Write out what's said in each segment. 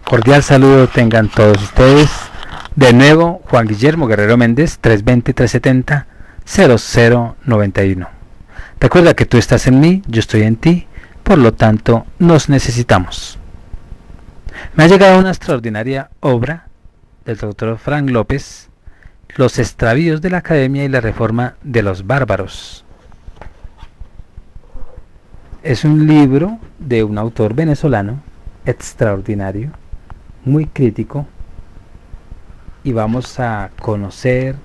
Cordial saludo tengan todos ustedes. De nuevo, Juan Guillermo Guerrero Méndez, 320-370-0091. Recuerda que tú estás en mí, yo estoy en ti, por lo tanto, nos necesitamos. Me ha llegado una extraordinaria obra del doctor Frank López, Los extravíos de la Academia y la reforma de los bárbaros. Es un libro de un autor venezolano extraordinario, muy crítico, y vamos a conocer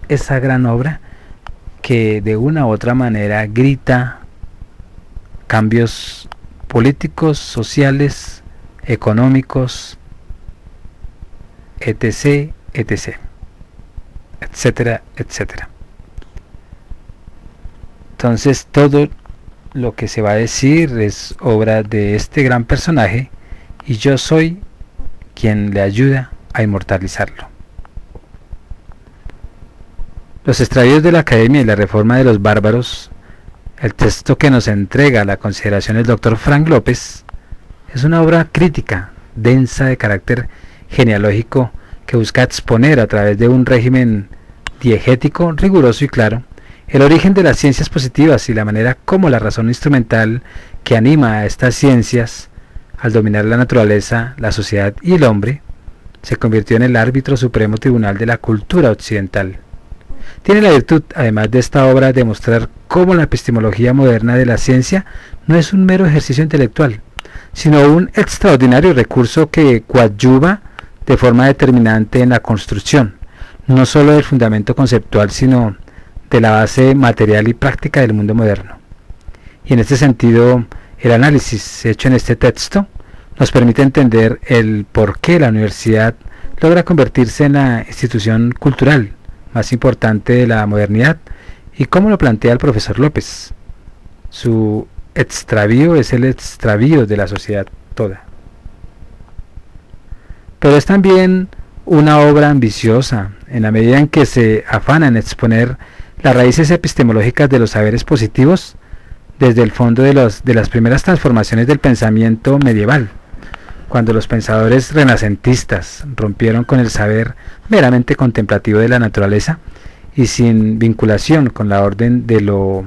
esa gran obra que de una u otra manera grita cambios políticos, sociales, económicos, etc., etc., etcétera, etcétera. Entonces todo lo que se va a decir es obra de este gran personaje y yo soy quien le ayuda a inmortalizarlo. Los extravíos de la Academia y la reforma de los bárbaros, el texto que nos entrega a la consideración el doctor Frank López, es una obra crítica, densa, de carácter genealógico, que busca exponer a través de un régimen diegético, riguroso y claro, el origen de las ciencias positivas y la manera como la razón instrumental que anima a estas ciencias, al dominar la naturaleza, la sociedad y el hombre, se convirtió en el árbitro supremo tribunal de la cultura occidental. Tiene la virtud, además de esta obra, de mostrar cómo la epistemología moderna de la ciencia no es un mero ejercicio intelectual, sino un extraordinario recurso que coadyuva de forma determinante en la construcción, no solo del fundamento conceptual, sino de la base material y práctica del mundo moderno. Y en este sentido, el análisis hecho en este texto nos permite entender el por qué la universidad logra convertirse en la institución cultural más importante de la modernidad y cómo lo plantea el profesor López. Su extravío es el extravío de la sociedad toda. Pero es también una obra ambiciosa, en la medida en que se afana en exponer las raíces epistemológicas de los saberes positivos desde el fondo de las primeras transformaciones del pensamiento medieval, cuando los pensadores renacentistas rompieron con el saber meramente contemplativo de la naturaleza y sin vinculación con la orden de lo,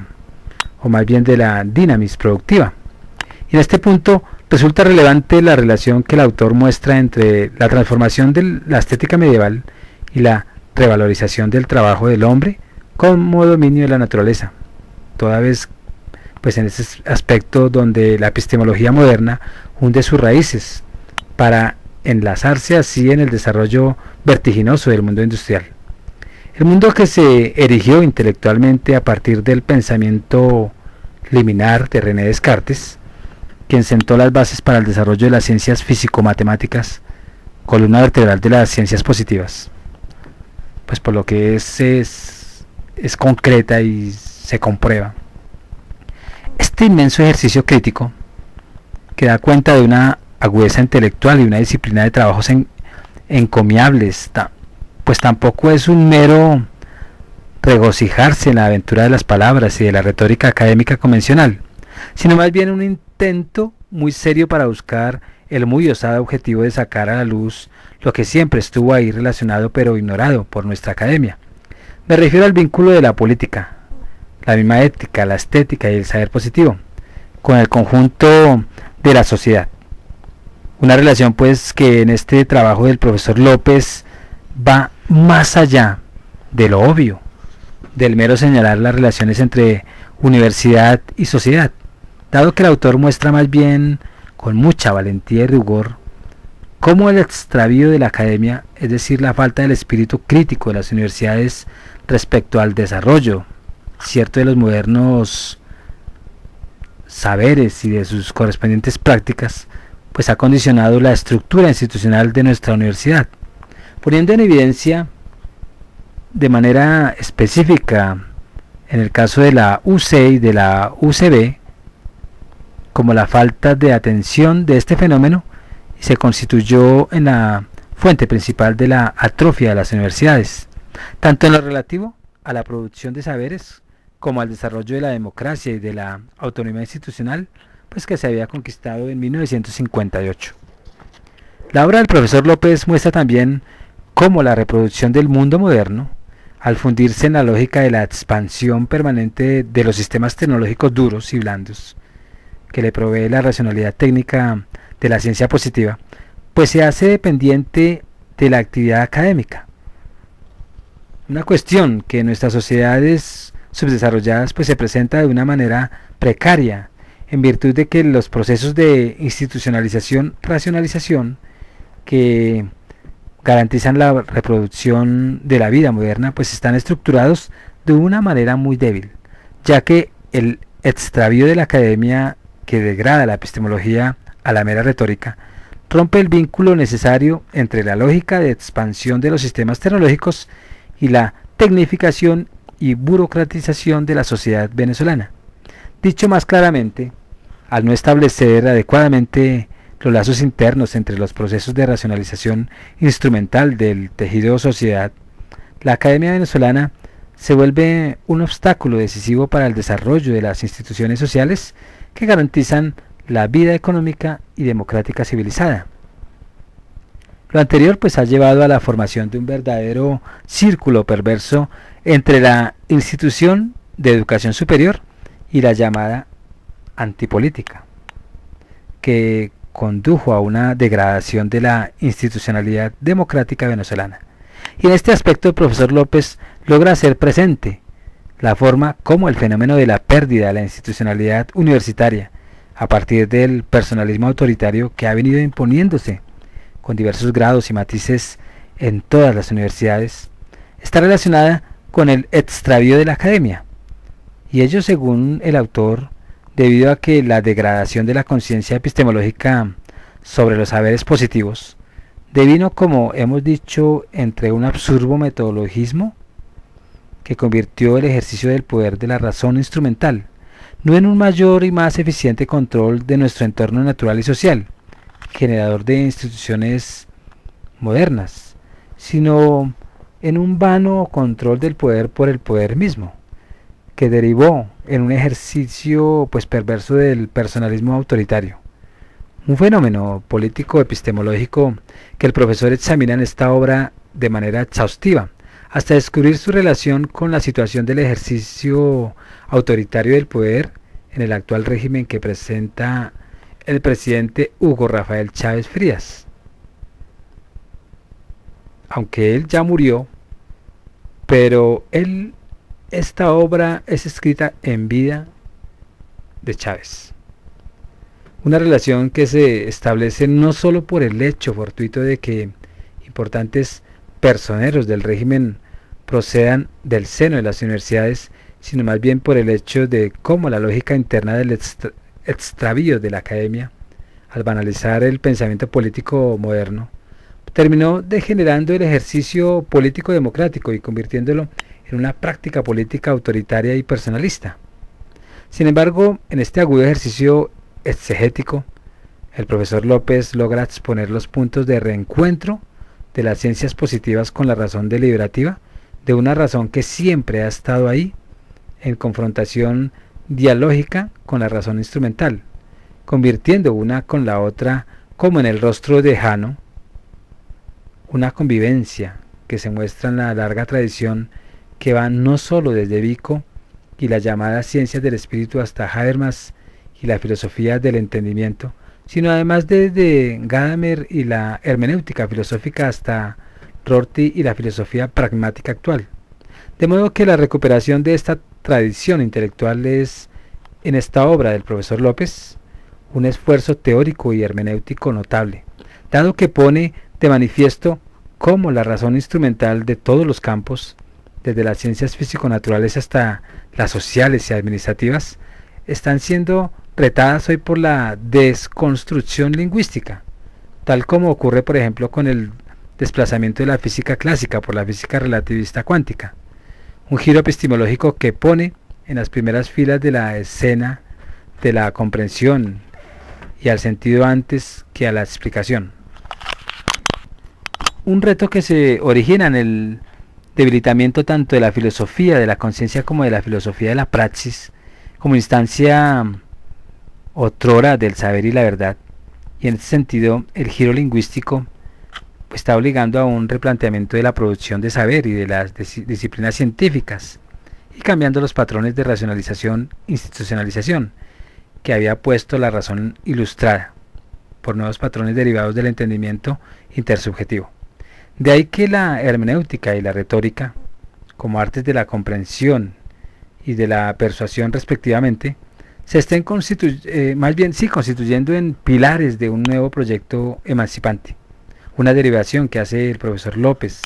o más bien de la dinamis productiva. Y en este punto resulta relevante la relación que el autor muestra entre la transformación de la estética medieval y la revalorización del trabajo del hombre como dominio de la naturaleza, toda vez pues en ese aspecto donde la epistemología moderna hunde sus raíces para enlazarse así en el desarrollo vertiginoso del mundo industrial. El mundo que se erigió intelectualmente a partir del pensamiento liminar de René Descartes, quien sentó las bases para el desarrollo de las ciencias físico-matemáticas, columna vertebral de las ciencias positivas. Pues por lo que es concreta y se comprueba. Este inmenso ejercicio crítico, que da cuenta de una agudeza intelectual y una disciplina de trabajos encomiables, pues tampoco es un mero regocijarse en la aventura de las palabras y de la retórica académica convencional, sino más bien un intento muy serio para buscar el muy osado objetivo de sacar a la luz lo que siempre estuvo ahí relacionado pero ignorado por nuestra academia. Me refiero al vínculo de la política, la misma ética, la estética y el saber positivo, con el conjunto de la sociedad. Una relación pues que en este trabajo del profesor López va más allá de lo obvio, del mero señalar las relaciones entre universidad y sociedad, dado que el autor muestra más bien con mucha valentía y rigor cómo el extravío de la academia, es decir, la falta del espíritu crítico de las universidades respecto al desarrollo cierto de los modernos saberes y de sus correspondientes prácticas, pues ha condicionado la estructura institucional de nuestra universidad, poniendo en evidencia de manera específica en el caso de la UC y de la UCB como la falta de atención de este fenómeno y se constituyó en la fuente principal de la atrofia de las universidades, tanto en lo relativo a la producción de saberes como al desarrollo de la democracia y de la autonomía institucional, pues que se había conquistado en 1958. La obra del profesor López muestra también cómo la reproducción del mundo moderno, al fundirse en la lógica de la expansión permanente de los sistemas tecnológicos duros y blandos, que le provee la racionalidad técnica de la ciencia positiva, pues se hace dependiente de la actividad académica. Una cuestión que en nuestras sociedades subdesarrolladas pues se presenta de una manera precaria, en virtud de que los procesos de institucionalización, racionalización, que garantizan la reproducción de la vida moderna, pues están estructurados de una manera muy débil, ya que el extravío de la academia, que degrada la epistemología a la mera retórica, rompe el vínculo necesario entre la lógica de expansión de los sistemas tecnológicos y la tecnificación y burocratización de la sociedad venezolana. Dicho más claramente, al no establecer adecuadamente los lazos internos entre los procesos de racionalización instrumental del tejido sociedad, la academia venezolana se vuelve un obstáculo decisivo para el desarrollo de las instituciones sociales que garantizan la vida económica y democrática civilizada. Lo anterior pues ha llevado a la formación de un verdadero círculo perverso entre la institución de educación superior y la llamada antipolítica, que condujo a una degradación de la institucionalidad democrática venezolana. Y en este aspecto el profesor López logra hacer presente la forma como el fenómeno de la pérdida de la institucionalidad universitaria, a partir del personalismo autoritario que ha venido imponiéndose con diversos grados y matices en todas las universidades, está relacionada con el extravío de la academia, y ello, según el autor, debido a que la degradación de la conciencia epistemológica sobre los saberes positivos devino, como hemos dicho, entre un absurdo metodologismo que convirtió el ejercicio del poder de la razón instrumental no en un mayor y más eficiente control de nuestro entorno natural y social, generador de instituciones modernas, sino en un vano control del poder por el poder mismo, que derivó en un ejercicio pues perverso del personalismo autoritario. Un fenómeno político epistemológico que el profesor examina en esta obra de manera exhaustiva, hasta descubrir su relación con la situación del ejercicio autoritario del poder en el actual régimen que presenta el presidente Hugo Rafael Chávez Frías. Aunque él ya murió, pero esta obra es escrita en vida de Chávez. Una relación que se establece no solo por el hecho fortuito de que importantes personeros del régimen procedan del seno de las universidades, sino más bien por el hecho de cómo la lógica interna del extravío de la academia, al banalizar el pensamiento político moderno, terminó degenerando el ejercicio político democrático y convirtiéndolo en una práctica política autoritaria y personalista. Sin embargo, en este agudo ejercicio exegético, el profesor López logra exponer los puntos de reencuentro de las ciencias positivas con la razón deliberativa, de una razón que siempre ha estado ahí, en confrontación dialógica con la razón instrumental, convirtiendo una con la otra como en el rostro de Jano, una convivencia que se muestra en la larga tradición que va no solo desde Vico y las llamadas ciencias del espíritu hasta Habermas y la filosofía del entendimiento, sino además desde Gadamer y la hermenéutica filosófica hasta Rorty y la filosofía pragmática actual. De modo que la recuperación de esta tradición intelectual es, en esta obra del profesor López, un esfuerzo teórico y hermenéutico notable, dado que pone de manifiesto cómo la razón instrumental de todos los campos, desde las ciencias físico-naturales hasta las sociales y administrativas, están siendo retadas hoy por la desconstrucción lingüística, tal como ocurre por ejemplo con el desplazamiento de la física clásica por la física relativista cuántica, un giro epistemológico que pone en las primeras filas de la escena de la comprensión y al sentido antes que a la explicación. Un reto que se origina en el debilitamiento tanto de la filosofía de la conciencia como de la filosofía de la praxis, como instancia otrora del saber y la verdad, Y en este sentido, el giro lingüístico está obligando a un replanteamiento de la producción de saber y de las disciplinas científicas, y cambiando los patrones de racionalización, institucionalización, que había puesto la razón ilustrada, por nuevos patrones derivados del entendimiento intersubjetivo. De ahí que la hermenéutica y la retórica, como artes de la comprensión y de la persuasión respectivamente, se estén constituyendo en pilares de un nuevo proyecto emancipante, una derivación que hace el profesor López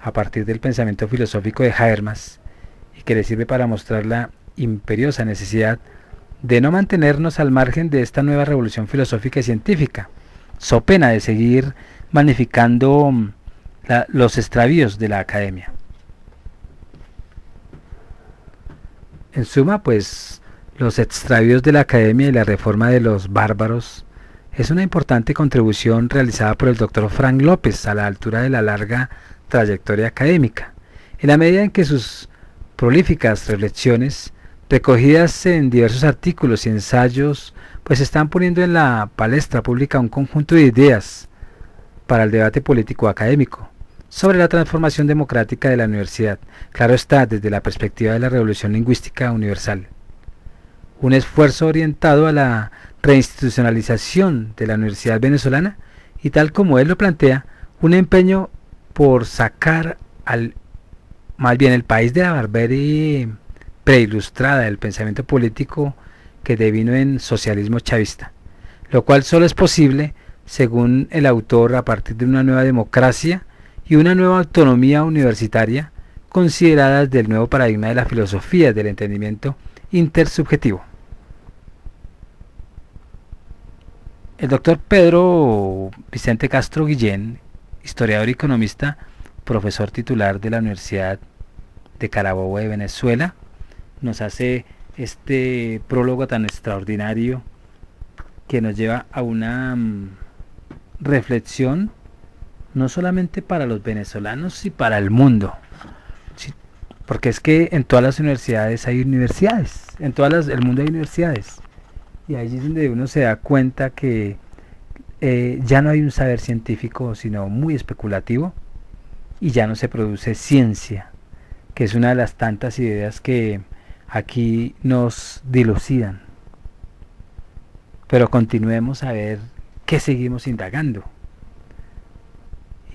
a partir del pensamiento filosófico de Habermas, y que le sirve para mostrar la imperiosa necesidad de no mantenernos al margen de esta nueva revolución filosófica y científica, so pena de seguir magnificando los extravíos de la academia. En suma, pues, los extravíos de la academia y la reforma de los bárbaros es una importante contribución realizada por el doctor Frank López a la altura de la larga trayectoria académica, en la medida en que sus prolíficas reflexiones, recogidas en diversos artículos y ensayos, pues están poniendo en la palestra pública un conjunto de ideas para el debate político académico sobre la transformación democrática de la universidad, claro está, desde la perspectiva de la revolución lingüística universal. Un esfuerzo orientado a la reinstitucionalización de la universidad venezolana y, tal como él lo plantea, un empeño por sacar más bien el país de la barbarie preilustrada del pensamiento político que devino en socialismo chavista, lo cual solo es posible, según el autor, a partir de una nueva democracia y una nueva autonomía universitaria consideradas del nuevo paradigma de la filosofía del entendimiento intersubjetivo. El doctor Pedro Vicente Castro Guillén, historiador y economista, profesor titular de la Universidad de Carabobo de Venezuela, nos hace este prólogo tan extraordinario que nos lleva a una reflexión no solamente para los venezolanos, sino para el mundo. Sí, porque es que en todas las universidades hay universidades, en el mundo hay universidades. Y ahí es donde uno se da cuenta que ya no hay un saber científico, sino muy especulativo, y ya no se produce ciencia, que es una de las tantas ideas que aquí nos dilucidan. Pero continuemos a ver qué seguimos indagando.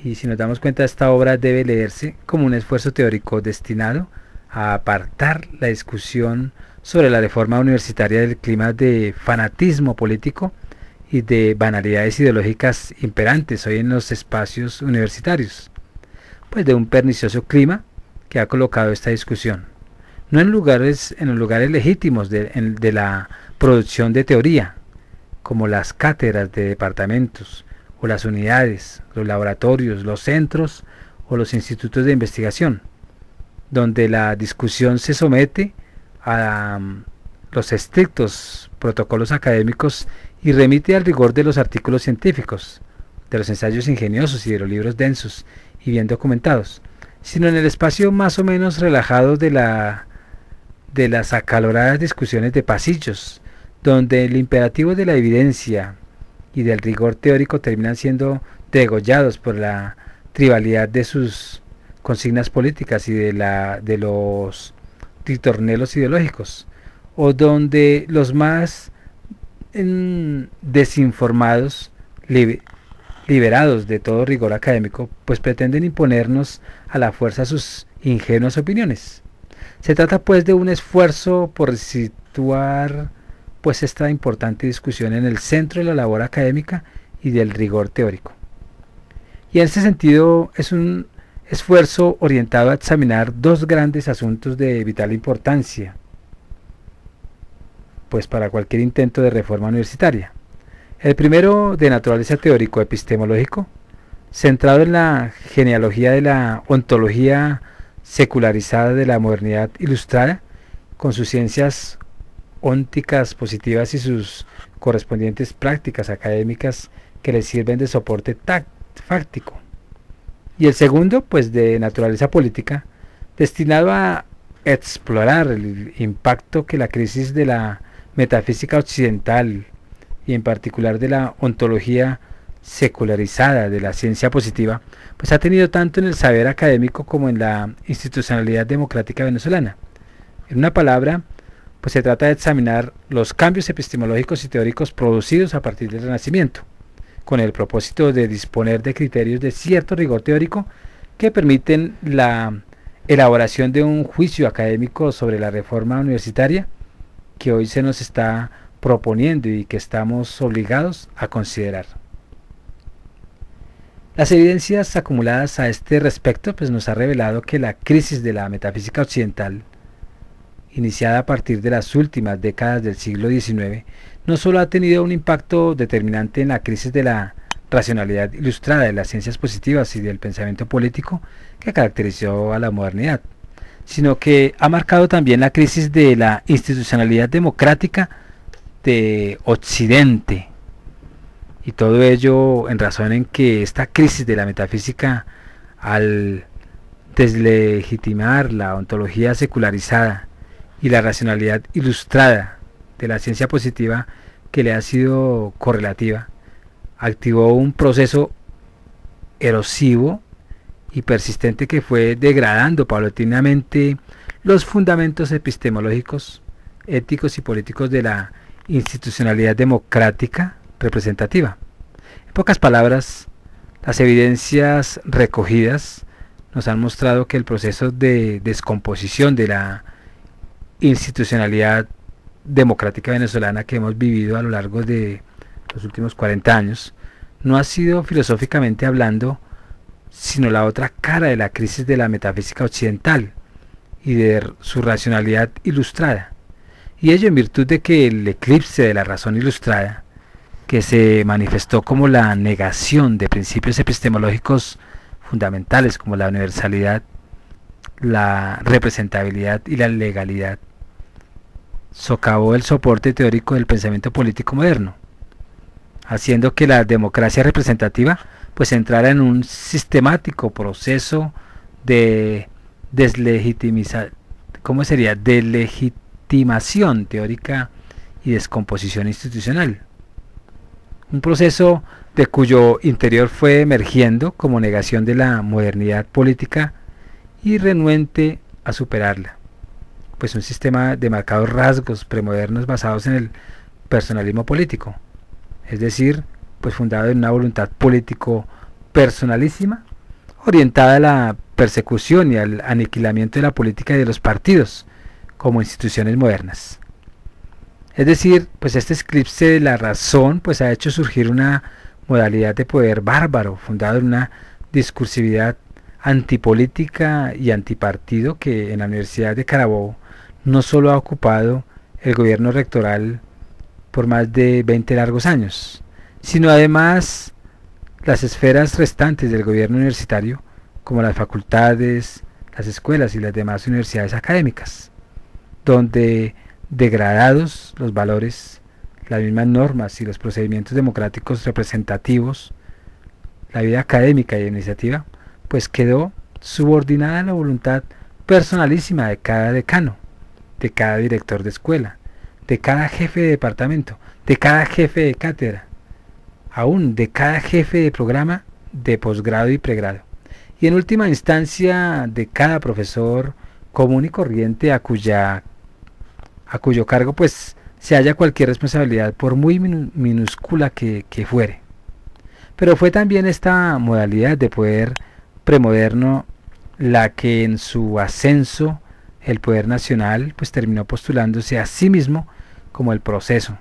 Y si nos damos cuenta, esta obra debe leerse como un esfuerzo teórico destinado a apartar la discusión sobre la reforma universitaria del clima de fanatismo político y de banalidades ideológicas imperantes hoy en los espacios universitarios, pues de un pernicioso clima que ha colocado esta discusión, no en los lugares legítimos de la producción de teoría, como las cátedras de departamentos, o las unidades, los laboratorios, los centros o los institutos de investigación, donde la discusión se somete a los estrictos protocolos académicos y remite al rigor de los artículos científicos, de los ensayos ingeniosos y de los libros densos y bien documentados, sino en el espacio más o menos relajado de las acaloradas discusiones de pasillos, donde el imperativo de la evidencia y del rigor teórico terminan siendo degollados por la tribalidad de sus consignas políticas y de los ritornelos ideológicos, o donde los más desinformados, liberados de todo rigor académico, pues pretenden imponernos a la fuerza sus ingenuas opiniones. Se trata pues de un esfuerzo por situar pues esta importante discusión en el centro de la labor académica y del rigor teórico. Y en este sentido es un esfuerzo orientado a examinar dos grandes asuntos de vital importancia, pues para cualquier intento de reforma universitaria. El primero, de naturaleza teórico-epistemológico, centrado en la genealogía de la ontología secularizada de la modernidad ilustrada, con sus ciencias ónticas positivas y sus correspondientes prácticas académicas que les sirven de soporte fáctico. Y el segundo, pues de naturaleza política, destinado a explorar el impacto que la crisis de la metafísica occidental y en particular de la ontología secularizada de la ciencia positiva, pues ha tenido tanto en el saber académico como en la institucionalidad democrática venezolana. En una palabra, pues se trata de examinar los cambios epistemológicos y teóricos producidos a partir del Renacimiento, con el propósito de disponer de criterios de cierto rigor teórico que permiten la elaboración de un juicio académico sobre la reforma universitaria que hoy se nos está proponiendo y que estamos obligados a considerar. Las evidencias acumuladas a este respecto pues nos ha revelado que la crisis de la metafísica occidental, iniciada a partir de las últimas décadas del siglo XIX, no solo ha tenido un impacto determinante en la crisis de la racionalidad ilustrada de las ciencias positivas y del pensamiento político que caracterizó a la modernidad, sino que ha marcado también la crisis de la institucionalidad democrática de Occidente. Y todo ello en razón en que esta crisis de la metafísica, al deslegitimar la ontología secularizada y la racionalidad ilustrada de la ciencia positiva que le ha sido correlativa, activó un proceso erosivo y persistente que fue degradando paulatinamente los fundamentos epistemológicos, éticos y políticos de la institucionalidad democrática representativa. En pocas palabras, las evidencias recogidas nos han mostrado que el proceso de descomposición de la institucionalidad democrática venezolana que hemos vivido a lo largo de los últimos 40 años no ha sido filosóficamente hablando sino la otra cara de la crisis de la metafísica occidental y de su racionalidad ilustrada, y ello en virtud de que el eclipse de la razón ilustrada, que se manifestó como la negación de principios epistemológicos fundamentales como la universalidad, la representabilidad y la legalidad, socavó el soporte teórico del pensamiento político moderno, haciendo que la democracia representativa pues entrara en un sistemático proceso de delegitimación teórica y descomposición institucional. Un proceso de cuyo interior fue emergiendo como negación de la modernidad política y renuente a superarla, pues un sistema de marcados rasgos premodernos basados en el personalismo político, es decir, pues fundado en una voluntad político personalísima, orientada a la persecución y al aniquilamiento de la política y de los partidos como instituciones modernas. Es decir, pues este eclipse de la razón pues ha hecho surgir una modalidad de poder bárbaro, fundado en una discursividad antipolítica y antipartido que en la Universidad de Carabobo no solo ha ocupado el gobierno rectoral por más de 20 largos años, sino además las esferas restantes del gobierno universitario, como las facultades, las escuelas y las demás universidades académicas, donde degradados los valores, las mismas normas y los procedimientos democráticos representativos, la vida académica y iniciativa, pues quedó subordinada a la voluntad personalísima de cada decano, de cada director de escuela, de cada jefe de departamento, de cada jefe de cátedra, aún de cada jefe de programa de posgrado y pregrado, y en última instancia de cada profesor común y corriente a cuyo cargo pues se halla cualquier responsabilidad por muy minúscula que fuere. Pero fue también esta modalidad de poder premoderno la que en su ascenso el poder nacional pues terminó postulándose a sí mismo como el proceso,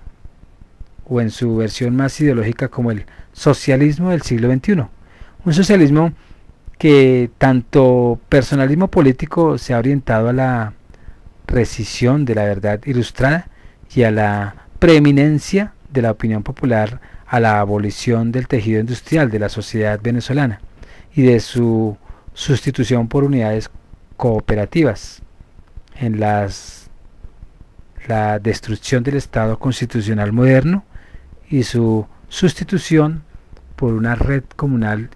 o en su versión más ideológica como el socialismo del siglo XXI, un socialismo que tanto personalismo político se ha orientado a la rescisión de la verdad ilustrada y a la preeminencia de la opinión popular, a la abolición del tejido industrial de la sociedad venezolana y de su sustitución por unidades cooperativas, en la destrucción del Estado constitucional moderno y su sustitución por una red comunal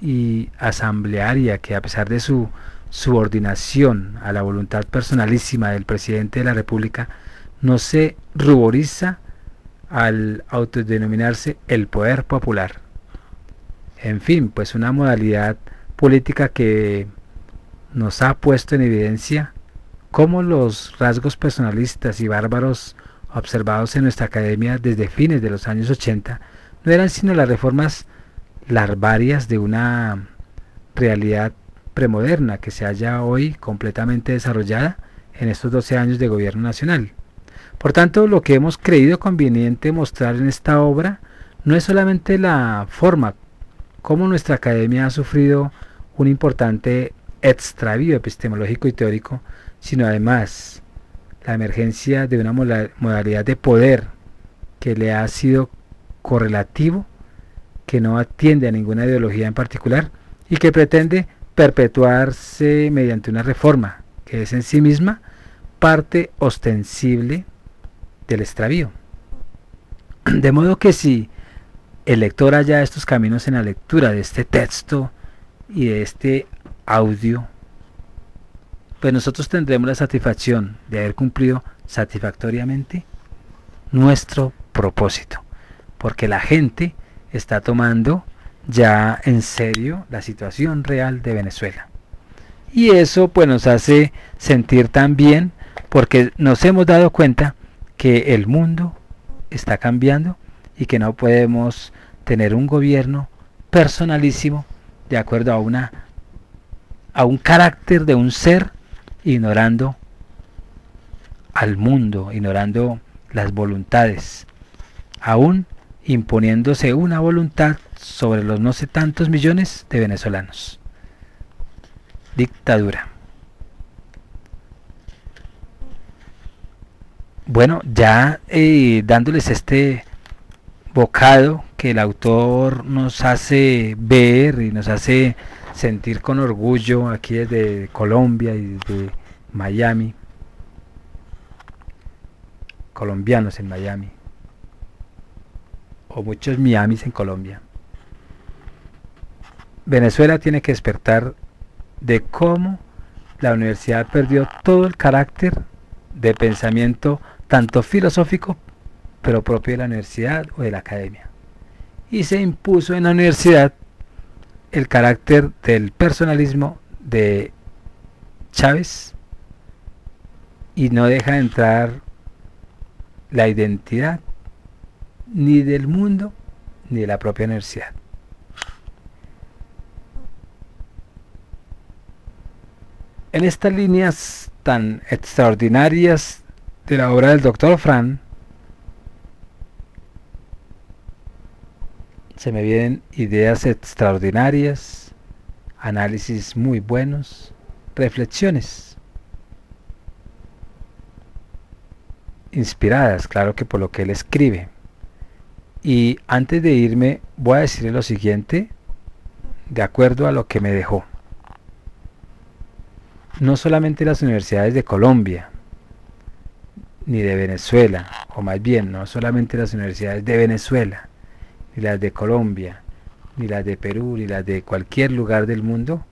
y asamblearia que, a pesar de su subordinación a la voluntad personalísima del presidente de la República, no se ruboriza al autodenominarse el poder popular. En fin, pues una modalidad política que nos ha puesto en evidencia cómo los rasgos personalistas y bárbaros observados en nuestra academia desde fines de los años 80 no eran sino las reformas larvarias de una realidad premoderna que se halla hoy completamente desarrollada en estos 12 años de gobierno nacional. Por tanto, lo que hemos creído conveniente mostrar en esta obra no es solamente la forma como nuestra academia ha sufrido un importante extravío epistemológico y teórico, sino además la emergencia de una modalidad de poder que le ha sido correlativo, que no atiende a ninguna ideología en particular y que pretende perpetuarse mediante una reforma que es en sí misma parte ostensible del extravío. De modo que si el lector halla estos caminos en la lectura de este texto y de este audio, pues nosotros tendremos la satisfacción de haber cumplido satisfactoriamente nuestro propósito, porque la gente está tomando ya en serio la situación real de Venezuela. Y eso pues nos hace sentir tan bien, porque nos hemos dado cuenta que el mundo está cambiando y que no podemos tener un gobierno personalísimo de acuerdo a un carácter de un ser, ignorando al mundo, ignorando las voluntades, aún imponiéndose una voluntad sobre los no sé tantos millones de venezolanos. Dictadura. Bueno, ya dándoles este bocado que el autor nos hace ver y nos hace sentir con orgullo aquí desde Colombia y desde Miami, colombianos en Miami, o muchos Miamis en Colombia. Venezuela tiene que despertar de cómo la universidad perdió todo el carácter de pensamiento tanto filosófico, pero propio de la universidad o de la academia, y se impuso en la universidad el carácter del personalismo de Chávez, y no deja de entrar la identidad ni del mundo ni de la propia universidad. En estas líneas tan extraordinarias de la obra del Dr. Fran, se me vienen ideas extraordinarias, análisis muy buenos, reflexiones inspiradas, claro que por lo que él escribe. Y antes de irme voy a decirle lo siguiente, de acuerdo a lo que me dejó. No solamente las universidades de Colombia, ni de Venezuela, o más bien, no solamente las universidades de Venezuela, ni las de Colombia, ni las de Perú, ni las de cualquier lugar del mundo,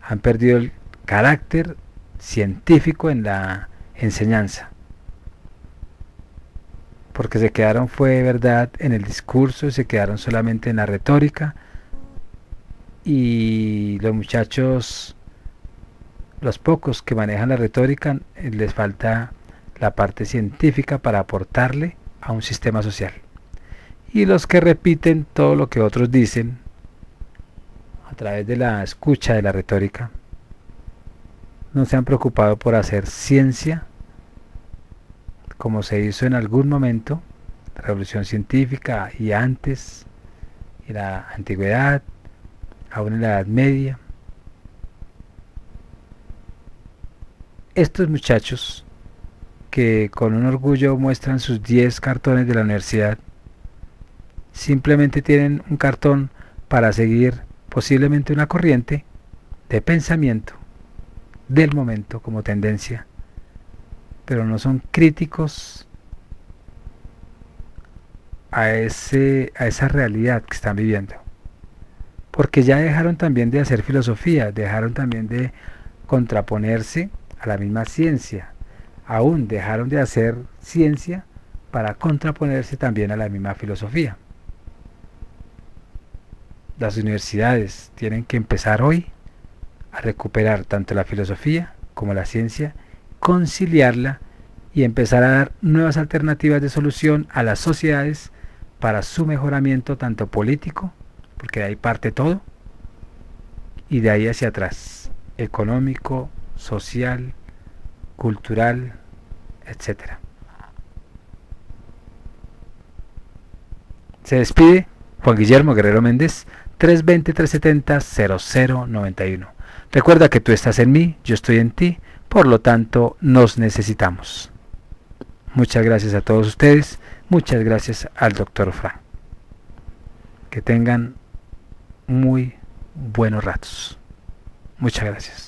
han perdido el carácter científico en la enseñanza, porque se quedaron, fue verdad, en el discurso, se quedaron solamente en la retórica, y los muchachos, los pocos que manejan la retórica, les falta la parte científica para aportarle a un sistema social. Y los que repiten todo lo que otros dicen a través de la escucha de la retórica, no se han preocupado por hacer ciencia como se hizo en algún momento, la revolución científica y antes, en la antigüedad, aún en la Edad Media. Estos muchachos que con un orgullo muestran sus 10 cartones de la universidad, simplemente tienen un cartón para seguir posiblemente una corriente de pensamiento del momento como tendencia, pero no son críticos a esa realidad que están viviendo, porque ya dejaron también de hacer filosofía, dejaron también de contraponerse a la misma ciencia, aún dejaron de hacer ciencia para contraponerse también a la misma filosofía. Las universidades tienen que empezar hoy a recuperar tanto la filosofía como la ciencia, conciliarla y empezar a dar nuevas alternativas de solución a las sociedades para su mejoramiento tanto político, porque de ahí parte todo, y de ahí hacia atrás, económico, social, cultural, etcétera. Se despide Juan Guillermo Guerrero Méndez, 320-370-0091. Recuerda que tú estás en mí, yo estoy en ti, por lo tanto nos necesitamos. Muchas gracias a todos ustedes, muchas gracias al Dr. Frank. Que tengan muy buenos ratos. Muchas gracias.